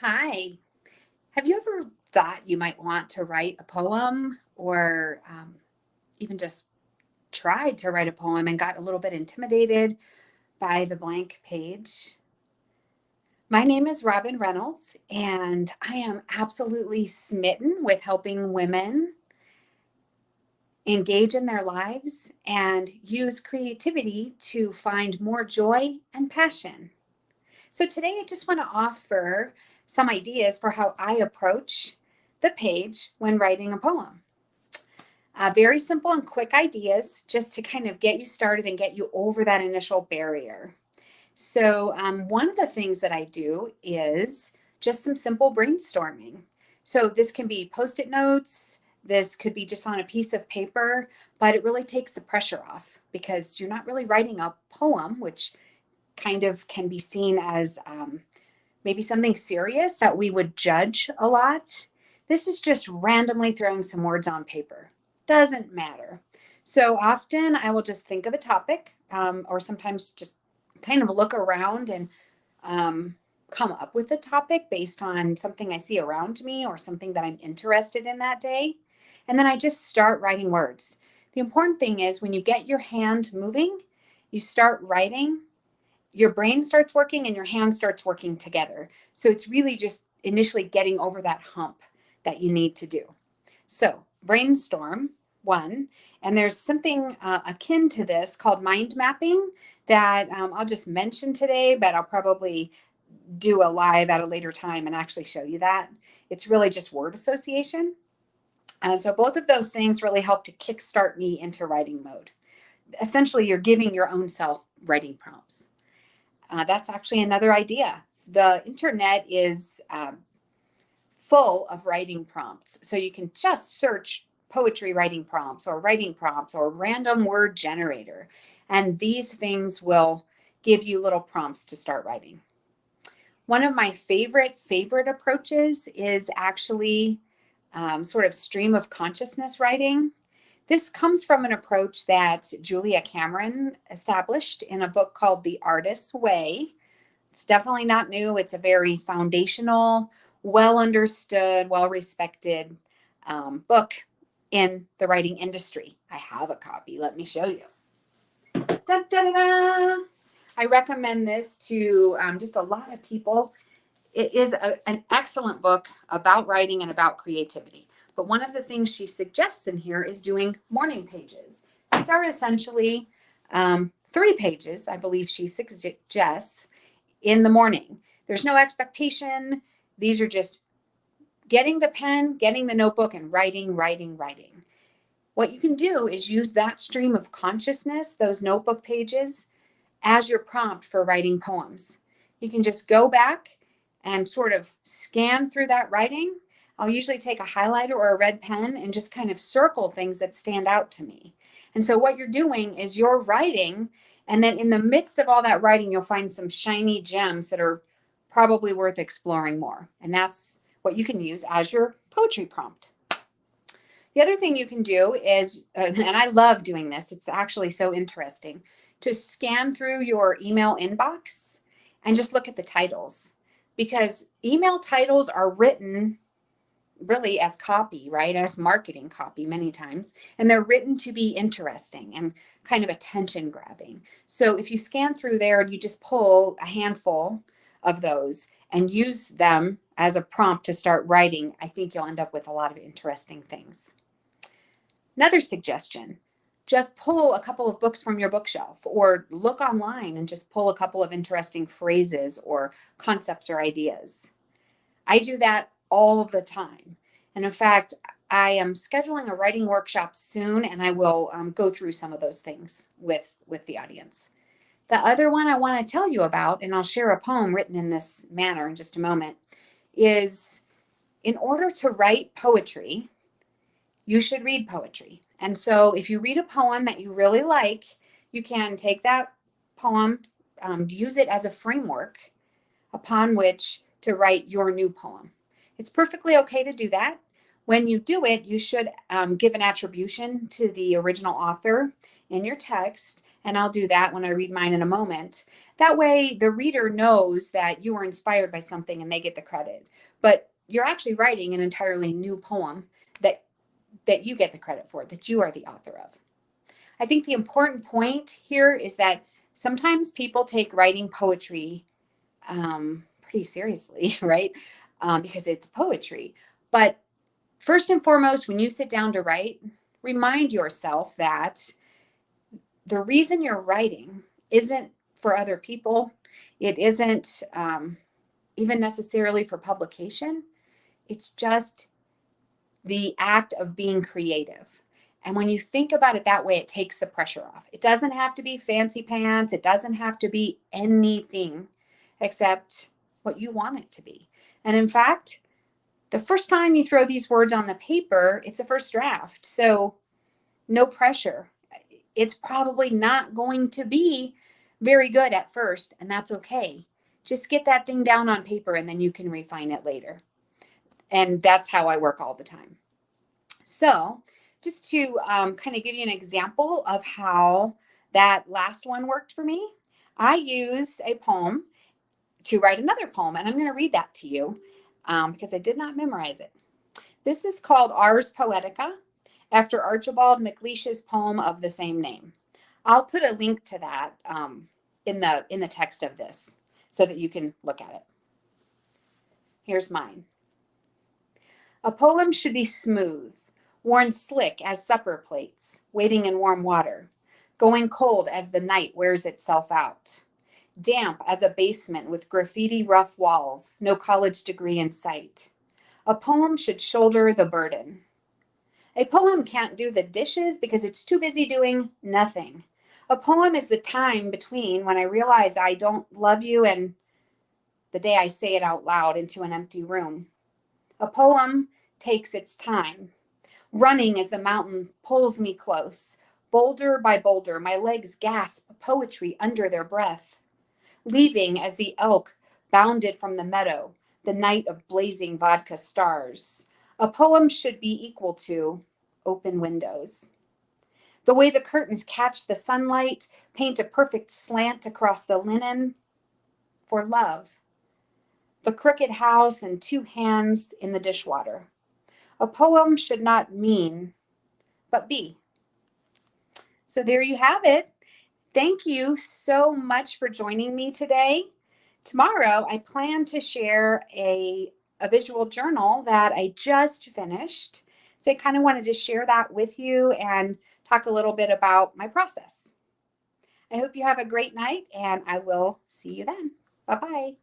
Hi. Have you ever thought you might want to write a poem or even just tried to write a poem and got a little bit intimidated by the blank page? My name is Robin Reynolds, and I am absolutely smitten with helping women engage in their lives and use creativity to find more joy and passion. So today I just want to offer some ideas for how I approach the page when writing a poem. Very simple and quick ideas just to kind of get you started and get you over that initial barrier. So one of the things that I do is just some simple brainstorming. So this can be Post-it notes, this could be just on a piece of paper, but it really takes the pressure off because you're not really writing a poem, which kind of can be seen as maybe something serious that we would judge a lot. This is just randomly throwing some words on paper. Doesn't matter. So often I will just think of a topic or sometimes just kind of look around and come up with a topic based on something I see around me or something that I'm interested in that day. And then I just start writing words. The important thing is when you get your hand moving, you start writing, your brain starts working and your hand starts working together. So it's really just initially getting over that hump that you need to do. So brainstorm one, and there's something akin to this called mind mapping that I'll just mention today, but I'll probably do a live at a later time and actually show you that. It's really just word association. So both of those things really help to kickstart me into writing mode. Essentially, you're giving your own self writing prompts. That's actually another idea. The internet is full of writing prompts. So you can just search poetry writing prompts or random word generator. And these things will give you little prompts to start writing. One of my favorite approaches is actually sort of stream of consciousness writing. This comes from an approach that Julia Cameron established in a book called The Artist's Way. It's definitely not new. It's a very foundational, well understood, well respected book in the writing industry. I have a copy. Let me show you. Da, da, da, da. I recommend this to just a lot of people. It is an excellent book about writing and about creativity. But one of the things she suggests in here is doing morning pages. These are essentially 3 pages, I believe she suggests, in the morning. There's no expectation. These are just getting the pen, getting the notebook, and writing. What you can do is use that stream of consciousness, those notebook pages, as your prompt for writing poems. You can just go back and sort of scan through that writing. I'll usually take a highlighter or a red pen and just kind of circle things that stand out to me. And so what you're doing is you're writing, and then in the midst of all that writing, you'll find some shiny gems that are probably worth exploring more. And that's what you can use as your poetry prompt. The other thing you can do is, and I love doing this, it's actually so interesting, to scan through your email inbox and just look at the titles. Because email titles are written really as copy, right? As marketing copy many times. And they're written to be interesting and kind of attention grabbing. So if you scan through there and you just pull a handful of those and use them as a prompt to start writing, I think you'll end up with a lot of interesting things. Another suggestion, just pull a couple of books from your bookshelf or look online and just pull a couple of interesting phrases or concepts or ideas. I do that all the time. And in fact, I am scheduling a writing workshop soon, and I will go through some of those things with the audience. The other one I want to tell you about, and I'll share a poem written in this manner in just a moment, is in order to write poetry, you should read poetry. And so if you read a poem that you really like, you can take that poem, use it as a framework upon which to write your new poem. It's perfectly okay to do that. When you do it, you should give an attribution to the original author in your text And I'll do that when I read mine in a moment. That way, the reader knows that you were inspired by something and they get the credit. But you're actually writing an entirely new poem that you get the credit for, that you are the author of. I think the important point here is that sometimes people take writing poetry pretty seriously, right? Because it's poetry. But first and foremost, when you sit down to write, remind yourself that the reason you're writing isn't for other people. It isn't even necessarily for publication. It's just the act of being creative. And when you think about it that way, it takes the pressure off. It doesn't have to be fancy pants. It doesn't have to be anything except what you want it to be. And in fact, the first time you throw these words on the paper, it's a first draft. So no pressure. It's probably not going to be very good at first, and that's okay. Just get that thing down on paper and then you can refine it later. And that's how I work all the time. So just to kind of give you an example of how that last one worked for me, I used a poem to write another poem, and I'm going to read that to you because I did not memorize it. This is called Ars Poetica, after Archibald MacLeish's poem of the same name. I'll put a link to that in the text of this so that you can look at it. Here's mine. A poem should be smooth, worn slick as supper plates, waiting in warm water, going cold as the night wears itself out, damp as a basement with graffiti rough walls, no college degree in sight. A poem should shoulder the burden. A poem can't do the dishes because it's too busy doing nothing. A poem is the time between when I realize I don't love you and the day I say it out loud into an empty room. A poem takes its time, running as the mountain pulls me close. Boulder by boulder, my legs gasp poetry under their breath. Leaving as the elk bounded from the meadow, the night of blazing vodka stars. A poem should be equal to open windows. The way the curtains catch the sunlight, paint a perfect slant across the linen for love. The crooked house and two hands in the dishwater. A poem should not mean, but be. So there you have it. Thank you so much for joining me today. Tomorrow, I plan to share a visual journal that I just finished. So I kind of wanted to share that with you and talk a little bit about my process. I hope you have a great night, and I will see you then. Bye-bye.